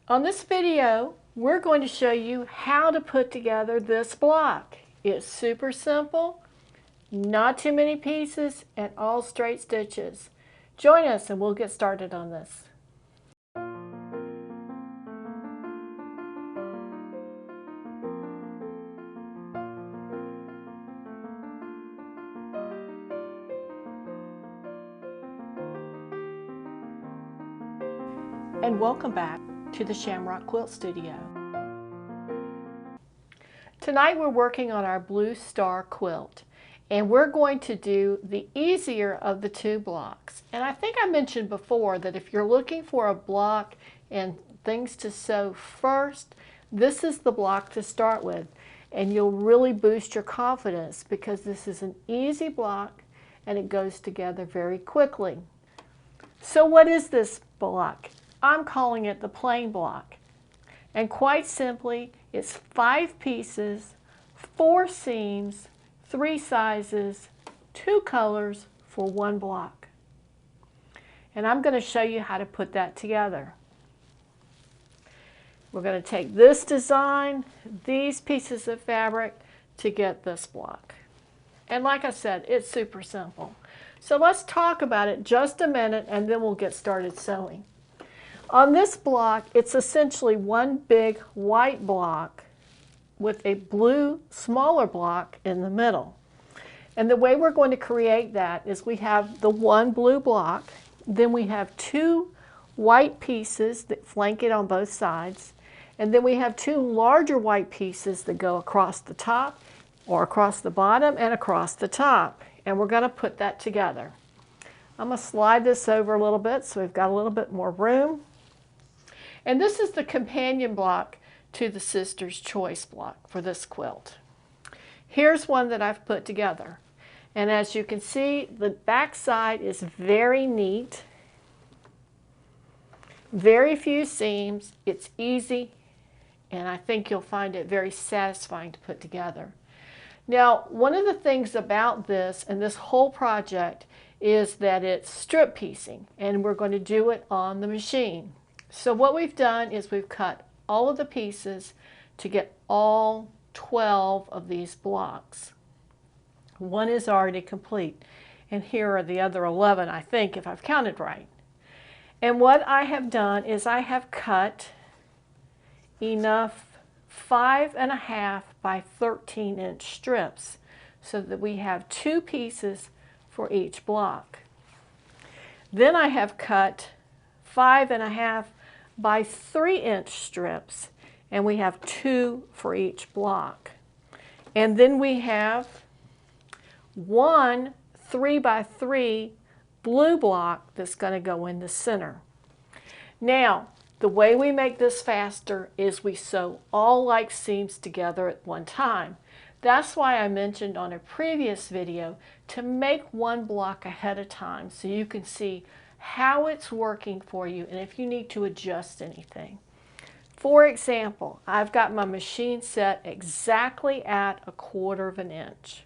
On this video, we're going to show you how to put together this block. It's super simple, not too many pieces, and all straight stitches. Join us and we'll get started on this. And welcome back to the Shamrock Quilt Studio. Tonight we're working on our Blue Star quilt, and we're going to do the easier of the two blocks. And I think I mentioned before that if you're looking for a block and things to sew first, this is the block to start with, and you'll really boost your confidence because this is an easy block and it goes together very quickly. So what is this block? I'm calling it the plain block. And quite simply, it's 5 pieces, 4 seams, 3 sizes, 2 colors for 1 block. And I'm going to show you how to put that together. We're going to take this design, these pieces of fabric to get this block. And like I said, it's super simple. So let's talk about it just a minute and then we'll get started sewing. On this block, it's essentially one big white block with a blue smaller block in the middle. And the way we're going to create that is we have the one blue block, then we have 2 white pieces that flank it on both sides, and then we have 2 larger white pieces that go across the top or across the bottom and across the top. And we're going to put that together. I'm going to slide this over a little bit so we've got a little bit more room. And this is the companion block to the Sister's Choice block for this quilt. Here's one that I've put together. And as you can see, the back side is very neat. Very few seams. It's easy, and I think you'll find it very satisfying to put together. Now, one of the things about this and this whole project is that it's strip piecing, and we're going to do it on the machine. So what we've done is we've cut all of the pieces to get all 12 of these blocks. One is already complete, and here are the other 11, I think, if I've counted right. And what I have done is I have cut enough 5.5 by 13-inch strips so that we have 2 pieces for each block. Then I have cut 5.5 by 3-inch strips, and we have 2 for each block. And then we have 1 3 by 3 blue block that's going to go in the center. Now, the way we make this faster is we sew all like seams together at one time. That's why I mentioned on a previous video to make one block ahead of time so you can see how it's working for you and if you need to adjust anything. For example, I've got my machine set exactly at 1/4 inch.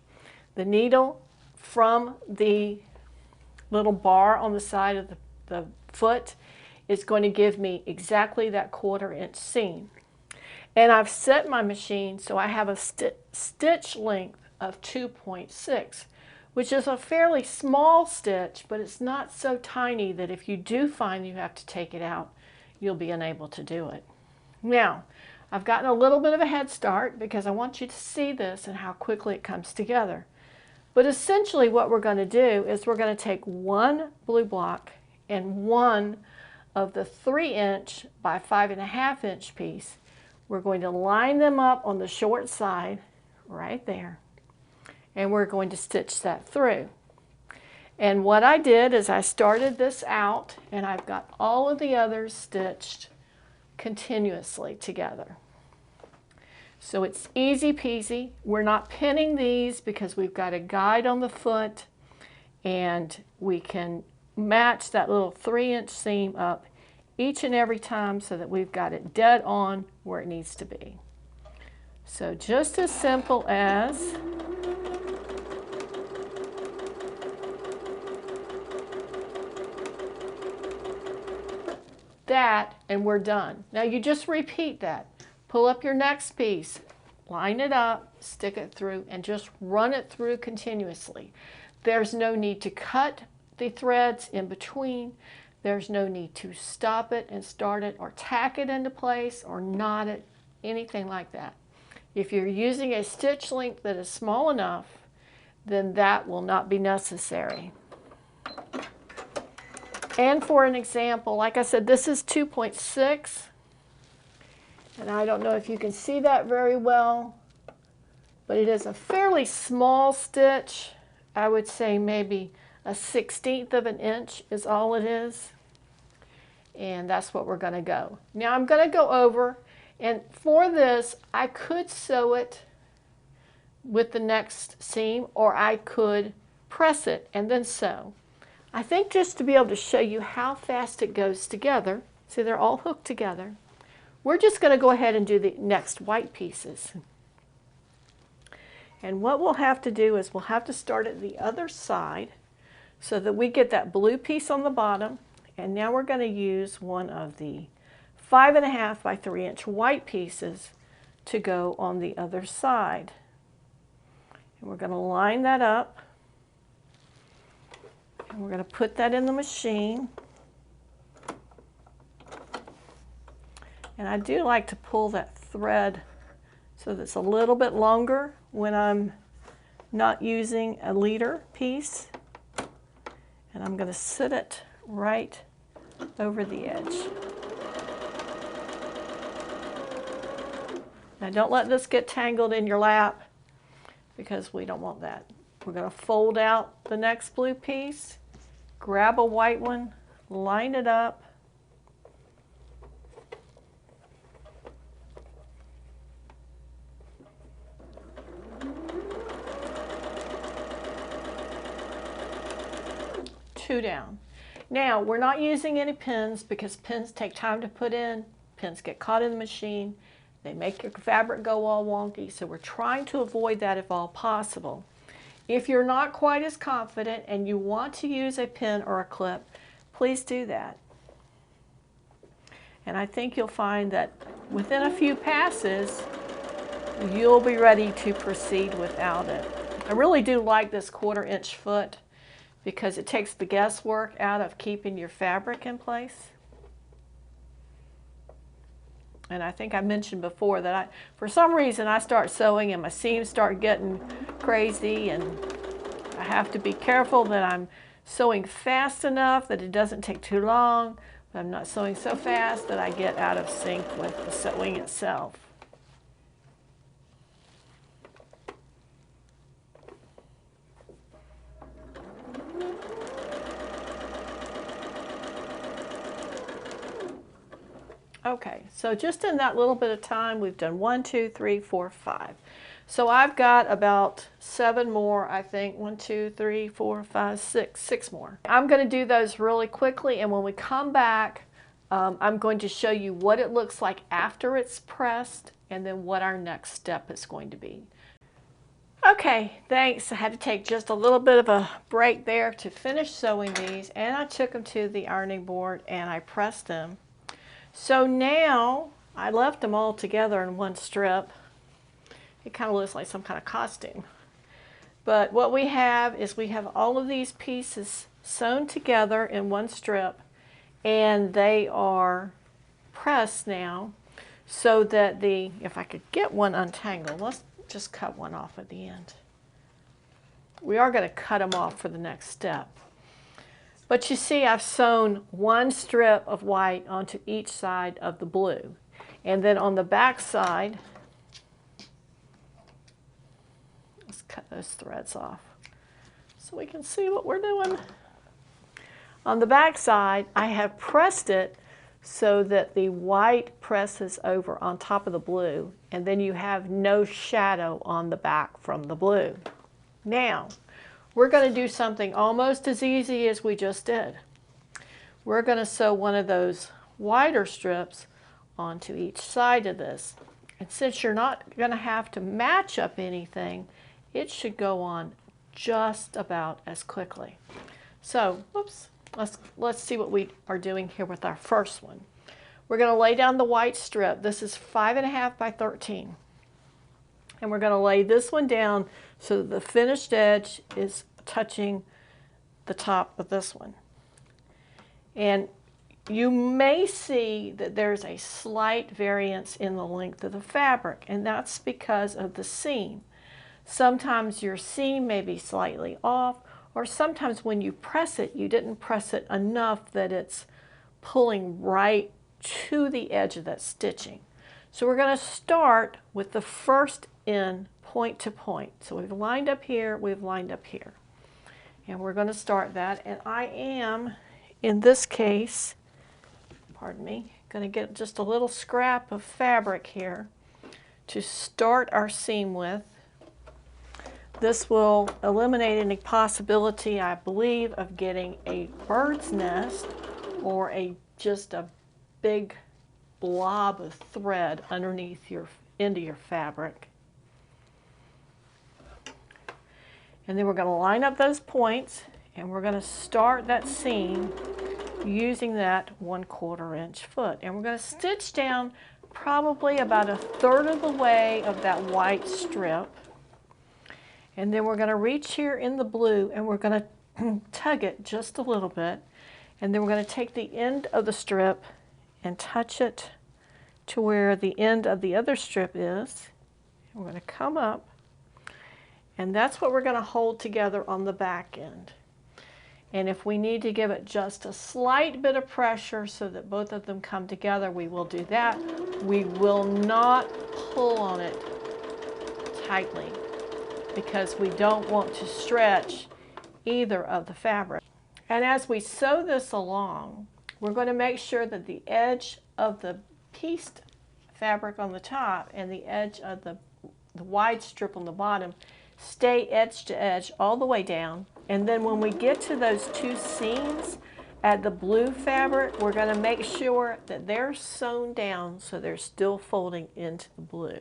The needle from the little bar on the side of the foot is going to give me exactly that 1/4 inch seam. And I've set my machine so I have a stitch length of 2.6, which is a fairly small stitch, but it's not so tiny that if you do find you have to take it out, you'll be unable to do it. Now, I've gotten a little bit of a head start because I want you to see this and how quickly it comes together. But essentially what we're going to do is we're going to take 1 blue block and 1 of the 3-inch by 5.5-inch piece. We're going to line them up on the short side right there, and we're going to stitch that through. And what I did is I started this out, and I've got all of the others stitched continuously together. So it's easy peasy. We're not pinning these because we've got a guide on the foot, and we can match that little 3-inch seam up each and every time so that we've got it dead on where it needs to be. So just as simple as that, and we're done. Now you just repeat that. Pull up your next piece, line it up, stick it through, and just run it through continuously. There's no need to cut the threads in between. There's no need to stop it and start it or tack it into place or knot it, anything like that. If you're using a stitch length that is small enough, then that will not be necessary. And for an example, like I said, this is 2.6, and I don't know if you can see that very well, but it is a fairly small stitch. I would say maybe a 1/16 of an inch is all it is, and that's what we're going to go. Now I'm going to go over, and for this I could sew it with the next seam, or I could press it and then sew. I think just to be able to show you how fast it goes together, see they're all hooked together, we're just going to go ahead and do the next white pieces. And what we'll have to do is we'll have to start at the other side so that we get that blue piece on the bottom, and now we're going to use one of the 5.5 by 3 inch white pieces to go on the other side. And we're going to line that up. And we're going to put that in the machine. And I do like to pull that thread so that it's a little bit longer when I'm not using a leader piece. And I'm going to sit it right over the edge. Now don't let this get tangled in your lap, because we don't want that. We're going to fold out the next blue piece, grab a white one, line it up, two down. Now we're not using any pins because pins take time to put in. Pins get caught in the machine. They make your fabric go all wonky, so we're trying to avoid that if all possible. If you're not quite as confident and you want to use a pin or a clip, please do that. And I think you'll find that within a few passes, you'll be ready to proceed without it. I really do like this 1/4 inch foot because it takes the guesswork out of keeping your fabric in place. And I think I mentioned before that for some reason I start sewing and my seams start getting crazy, and I have to be careful that I'm sewing fast enough that it doesn't take too long, but I'm not sewing so fast that I get out of sync with the sewing itself. Okay, so just in that little bit of time, we've done 1, 2, 3, 4, 5. So I've got about 7 more, I think. 1, 2, 3, 4, 5, 6 more. I'm going to do those really quickly, and when we come back, I'm going to show you what it looks like after it's pressed, and then what our next step is going to be. Okay, thanks. I had to take just a little bit of a break there to finish sewing these, and I took them to the ironing board and I pressed them. So now I left them all together in one strip. It kind of looks like some kind of costume. But what we have is we have all of these pieces sewn together in one strip, and they are pressed now so that if I could get one untangled, let's just cut one off at the end. We are going to cut them off for the next step. But you see, I've sewn one strip of white onto each side of the blue. And then on the back side, let's cut those threads off so we can see what we're doing. On the back side, I have pressed it so that the white presses over on top of the blue, and then you have no shadow on the back from the blue. Now, we're going to do something almost as easy as we just did. We're going to sew one of those wider strips onto each side of this. And since you're not going to have to match up anything, it should go on just about as quickly. So, let's see what we are doing here with our first one. We're going to lay down the white strip. This is 5.5 by 13. And we're going to lay this one down so that the finished edge is touching the top of this one. And you may see that there's a slight variance in the length of the fabric, and that's because of the seam. Sometimes your seam may be slightly off, or sometimes when you press it, you didn't press it enough that it's pulling right to the edge of that stitching. So we're going to start with the first end point to point. So we've lined up here, we've lined up here. And we're going to start that. And I am, in this case, pardon me, going to get just a little scrap of fabric here to start our seam with. This will eliminate any possibility, I believe, of getting a bird's nest or just a big blob of thread underneath your into your fabric. And then we're going to line up those points, and we're going to start that seam using that 1/4 inch foot. And we're going to stitch down probably about 1/3 of the way of that white strip. And then we're going to reach here in the blue, and we're going to tug it just a little bit. And then we're going to take the end of the strip and touch it to where the end of the other strip is. We're going to come up, and that's what we're going to hold together on the back end. And if we need to give it just a slight bit of pressure so that both of them come together, we will do that. We will not pull on it tightly because we don't want to stretch either of the fabric. And as we sew this along, we're going to make sure that the edge of the pieced fabric on the top and the edge of the wide strip on the bottom stay edge to edge all the way down. And then when we get to those two seams at the blue fabric, we're going to make sure that they're sewn down so they're still folding into the blue.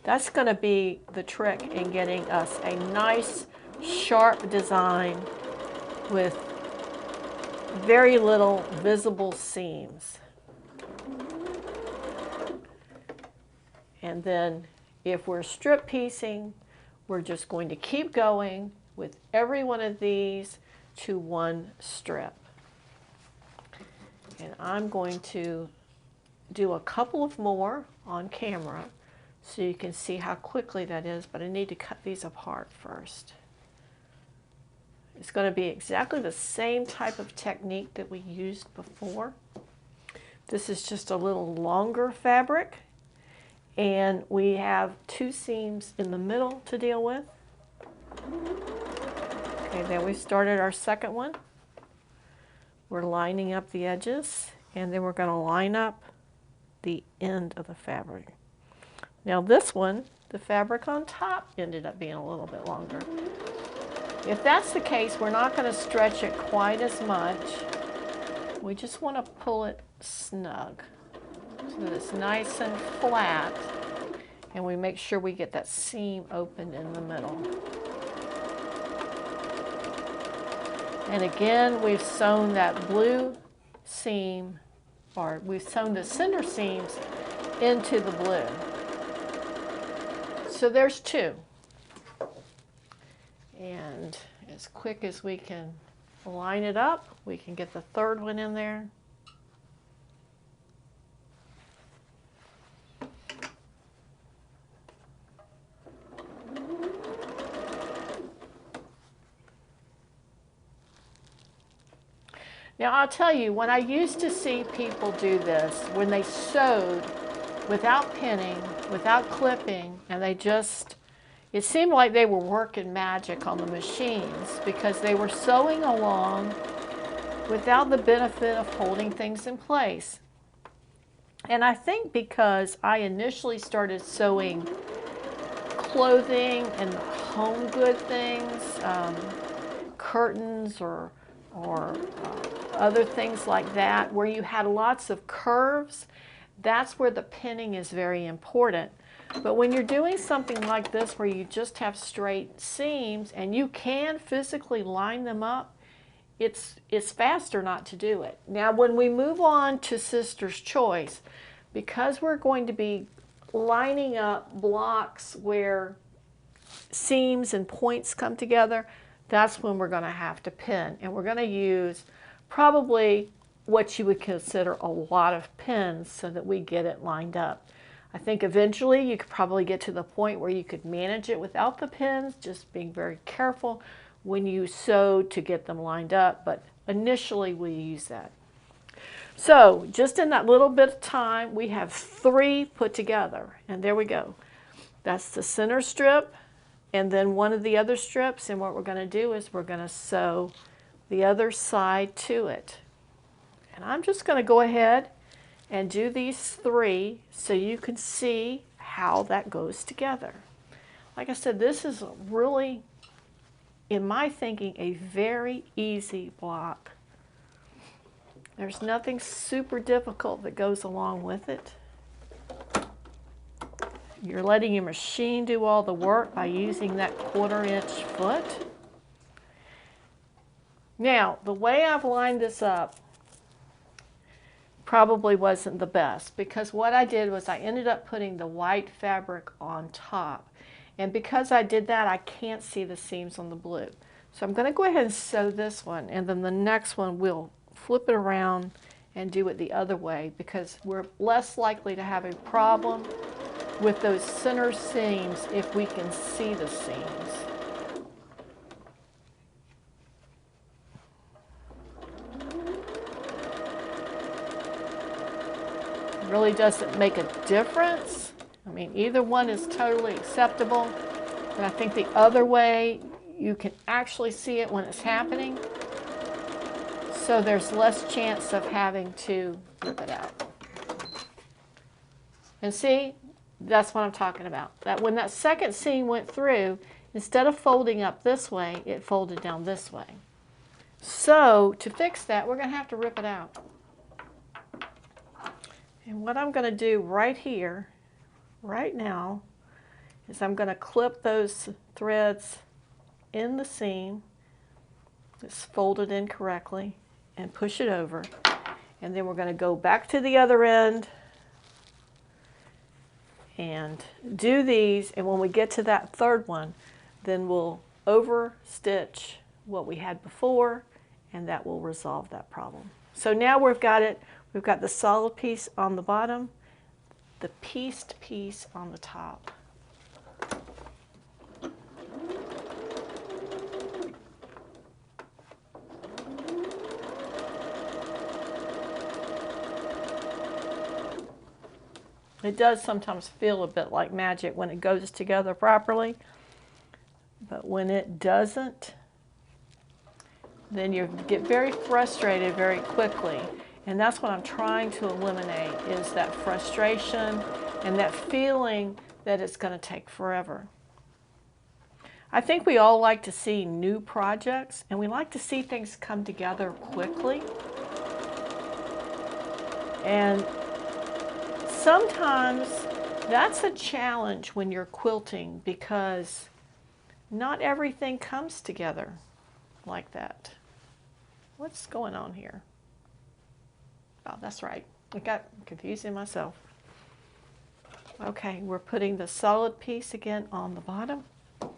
That's going to be the trick in getting us a nice sharp design with very little visible seams. And then if we're strip piecing, we're just going to keep going with every one of these to one strip. And I'm going to do a couple of more on camera so you can see how quickly that is, but I need to cut these apart first. It's going to be exactly the same type of technique that we used before. This is just a little longer fabric, and we have two seams in the middle to deal with. Okay, then we started our second one. We're lining up the edges, and then we're going to line up the end of the fabric. Now this one, the fabric on top ended up being a little bit longer. If that's the case, we're not going to stretch it quite as much. We just want to pull it snug so that it's nice and flat, and we make sure we get that seam open in the middle. And again, we've sewn that blue seam, or we've sewn the center seams into the blue. So there's two. And as quick as we can line it up, we can get the third one in there. Now I'll tell you, when I used to see people do this, when they sewed without pinning, without clipping, and they just, it seemed like they were working magic on the machines because they were sewing along without the benefit of holding things in place. And I think because I initially started sewing clothing and home good things, curtains or other things like that, where you had lots of curves, that's where the pinning is very important. But when you're doing something like this where you just have straight seams and you can physically line them up, it's faster not to do it. Now when we move on to Sister's Choice, because we're going to be lining up blocks where seams and points come together, that's when we're going to have to pin. And we're going to use probably what you would consider a lot of pins so that we get it lined up. I think eventually you could probably get to the point where you could manage it without the pins, just being very careful when you sew to get them lined up, but initially we use that. So just in that little bit of time, we have 3 put together, and there we go. That's the center strip, and then one of the other strips, and what we're going to do is we're going to sew the other side to it. And I'm just going to go ahead and do these 3 so you can see how that goes together. Like I said, this is really, in my thinking, a very easy block. There's nothing super difficult that goes along with it. You're letting your machine do all the work by using that 1/4 inch foot. Now, the way I've lined this up probably wasn't the best, because what I did was I ended up putting the white fabric on top. And because I did that, I can't see the seams on the blue. So I'm going to go ahead and sew this one, and then the next one we'll flip it around and do it the other way, because we're less likely to have a problem with those center seams if we can see the seams. It really doesn't make a difference. I mean, either one is totally acceptable, but I think the other way you can actually see it when it's happening, so there's less chance of having to rip it out. And see, that's what I'm talking about. That when that second seam went through, instead of folding up this way, it folded down this way. So to fix that, we're going to have to rip it out. And what I'm going to do right here, right now, is I'm going to clip those threads in the seam. It's folded in correctly, and push it over. And then we're going to go back to the other end and do these, and when we get to that third one, then we'll over stitch what we had before, and that will resolve that problem. So now we've got it. We've got the solid piece on the bottom, the pieced piece on the top. It does sometimes feel a bit like magic when it goes together properly, but when it doesn't, then you get very frustrated very quickly. And that's what I'm trying to eliminate, is that frustration and that feeling that it's going to take forever. I think we all like to see new projects, and we like to see things come together quickly. And sometimes that's a challenge when you're quilting, because not everything comes together like that. What's going on here? Oh, that's right. I got confusing myself. Okay, we're putting the solid piece again on the bottom. I'm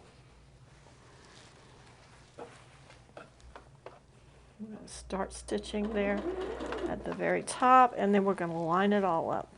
going to start stitching there at the very top, and then we're going to line it all up.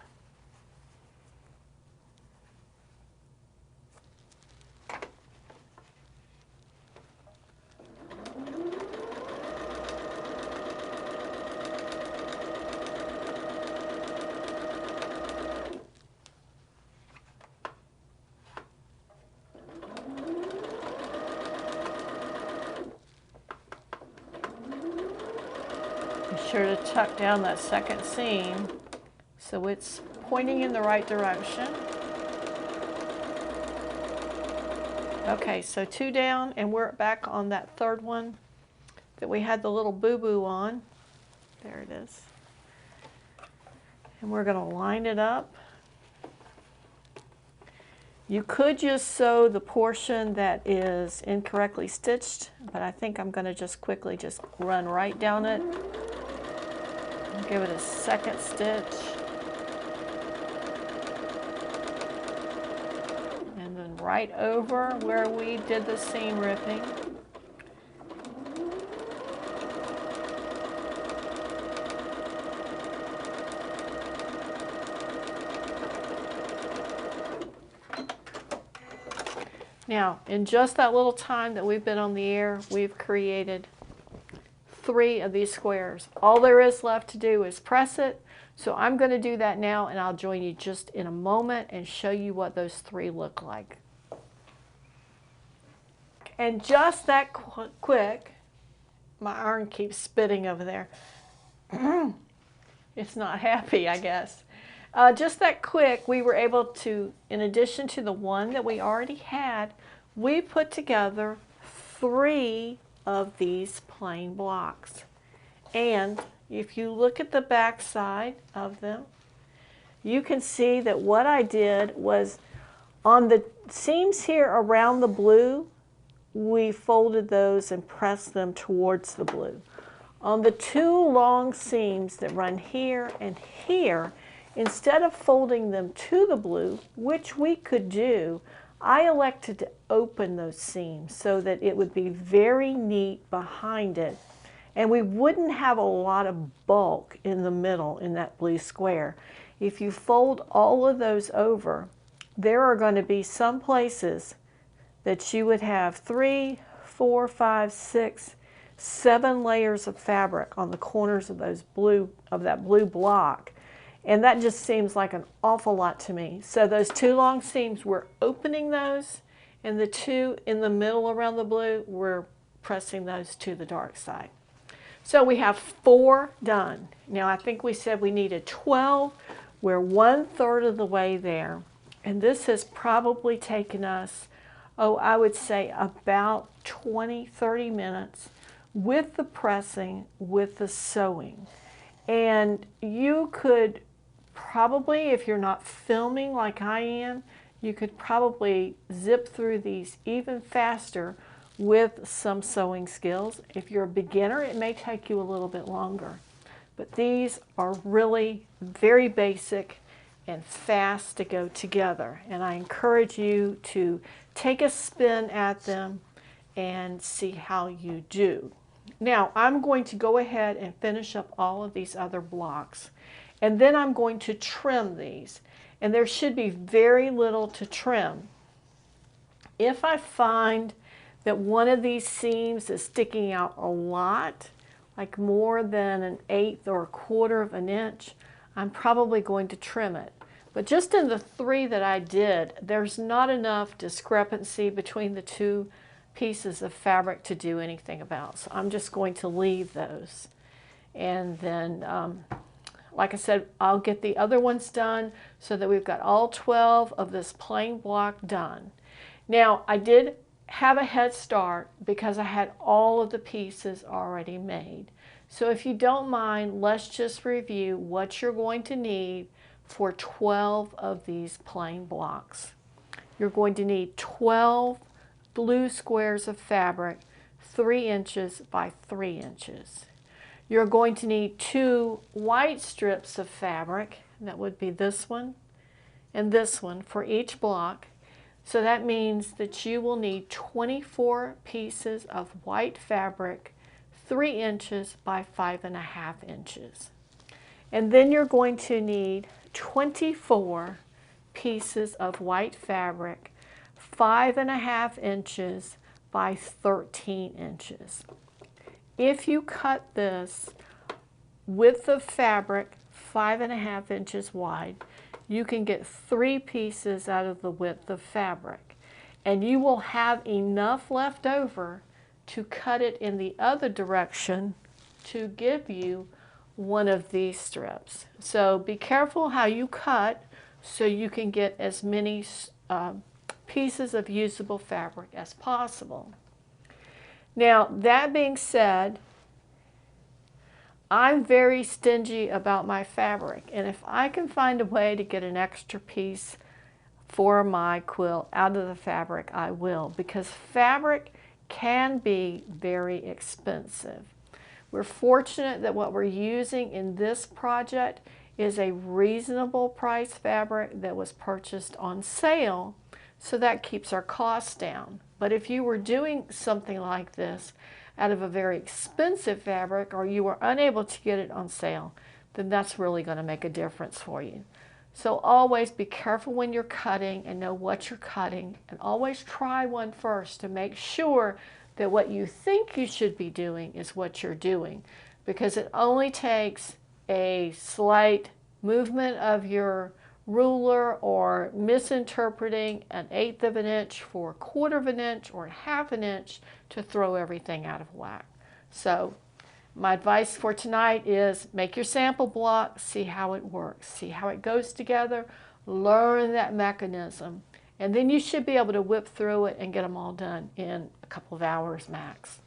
Be sure to tuck down that second seam so it's pointing in the right direction. Okay, so 2 down, and we're back on that third one that we had the little boo-boo on. There it is. And we're going to line it up. You could just sew the portion that is incorrectly stitched, but I think I'm going to just quickly just run right down it. Give it a second stitch. And then right over where we did the seam ripping. Now, in just that little time that we've been on the air, we've created 3 of these squares. All there is left to do is press it. So I'm going to do that now, and I'll join you just in a moment and show you what those 3 look like. And just that quick, my iron keeps spitting over there. It's not happy, I guess. Just that quick, we were able to, in addition to the one that we already had, we put together 3 of these plain blocks. And if you look at the back side of them, you can see that what I did was on the seams here around the blue, we folded those and pressed them towards the blue. On the 2 long seams that run here and here, instead of folding them to the blue, which we could do, I elected to open those seams so that it would be very neat behind it, and we wouldn't have a lot of bulk in the middle in that blue square. If you fold all of those over, there are going to be some places that you would have 3, 4, 5, 6, 7 layers of fabric on the corners of that blue block. And that just seems like an awful lot to me. So those 2 long seams, we're opening those, and the 2 in the middle around the blue, we're pressing those to the dark side. So we have 4 done. Now I think we said we needed 12. We're 1/3 of the way there. And this has probably taken us, I would say about 20, 30 minutes with the pressing, with the sewing. And you could probably, if you're not filming like I am, you could probably zip through these even faster with some sewing skills. If you're a beginner, it may take you a little bit longer. But these are really very basic and fast to go together. And I encourage you to take a spin at them and see how you do. Now, I'm going to go ahead and finish up all of these other blocks. And then I'm going to trim these. And there should be very little to trim. If I find that one of these seams is sticking out a lot, like more than 1/8 or 1/4 of an inch, I'm probably going to trim it. But just in the 3 that I did, there's not enough discrepancy between the 2 pieces of fabric to do anything about. So I'm just going to leave those. And then, like I said, I'll get the other ones done so that we've got all 12 of this plain block done. Now, I did have a head start because I had all of the pieces already made. So if you don't mind, let's just review what you're going to need for 12 of these plain blocks. You're going to need 12 blue squares of fabric, 3 inches by 3 inches. You're going to need 2 white strips of fabric, that would be this one and this one for each block. So that means that you will need 24 pieces of white fabric, 3 inches by 5.5 inches. And then you're going to need 24 pieces of white fabric, 5.5 inches by 13 inches. If you cut this width of fabric 5.5 inches wide, you can get 3 pieces out of the width of fabric. And you will have enough left over to cut it in the other direction to give you one of these strips. So be careful how you cut so you can get as many pieces of usable fabric as possible. Now, that being said, I'm very stingy about my fabric, and if I can find a way to get an extra piece for my quilt out of the fabric, I will, because fabric can be very expensive. We're fortunate that what we're using in this project is a reasonable price fabric that was purchased on sale, so that keeps our costs down. But if you were doing something like this out of a very expensive fabric, or you were unable to get it on sale, then that's really going to make a difference for you. So always be careful when you're cutting and know what you're cutting, and always try one first to make sure that what you think you should be doing is what you're doing, because it only takes a slight movement of your ruler or misinterpreting 1/8 of an inch for 1/4 of an inch or 1/2 an inch to throw everything out of whack. So my advice for tonight is make your sample block, see how it works, see how it goes together, learn that mechanism, and then you should be able to whip through it and get them all done in a couple of hours max.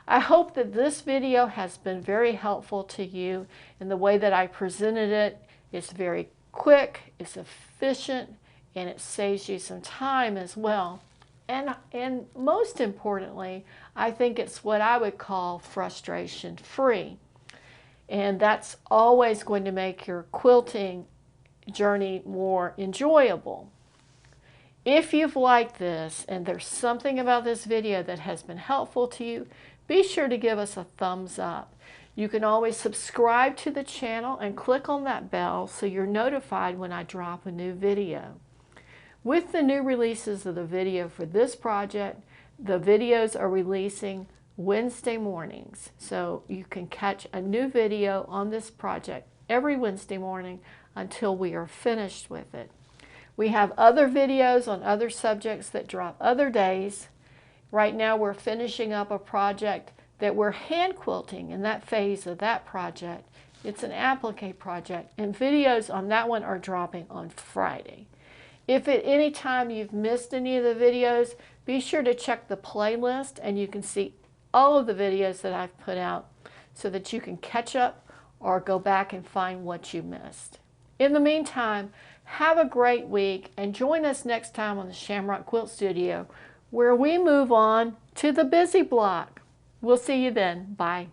I hope that this video has been very helpful to you in the way that I presented it. It's very quick, it's efficient, and it saves you some time as well. And most importantly, I think it's what I would call frustration free. And that's always going to make your quilting journey more enjoyable. If you've liked this and there's something about this video that has been helpful to you, be sure to give us a thumbs up. You can always subscribe to the channel and click on that bell so you're notified when I drop a new video. With the new releases of the video for this project, the videos are releasing Wednesday mornings. So you can catch a new video on this project every Wednesday morning until we are finished with it. We have other videos on other subjects that drop other days. Right now we're finishing up a project that we're hand quilting in that phase of that project. It's an applique project, and videos on that one are dropping on Friday. If at any time you've missed any of the videos, be sure to check the playlist and you can see all of the videos that I've put out so that you can catch up or go back and find what you missed. In the meantime, have a great week and join us next time on the Shamrock Quilt Studio, where we move on to the busy block. We'll see you then. Bye.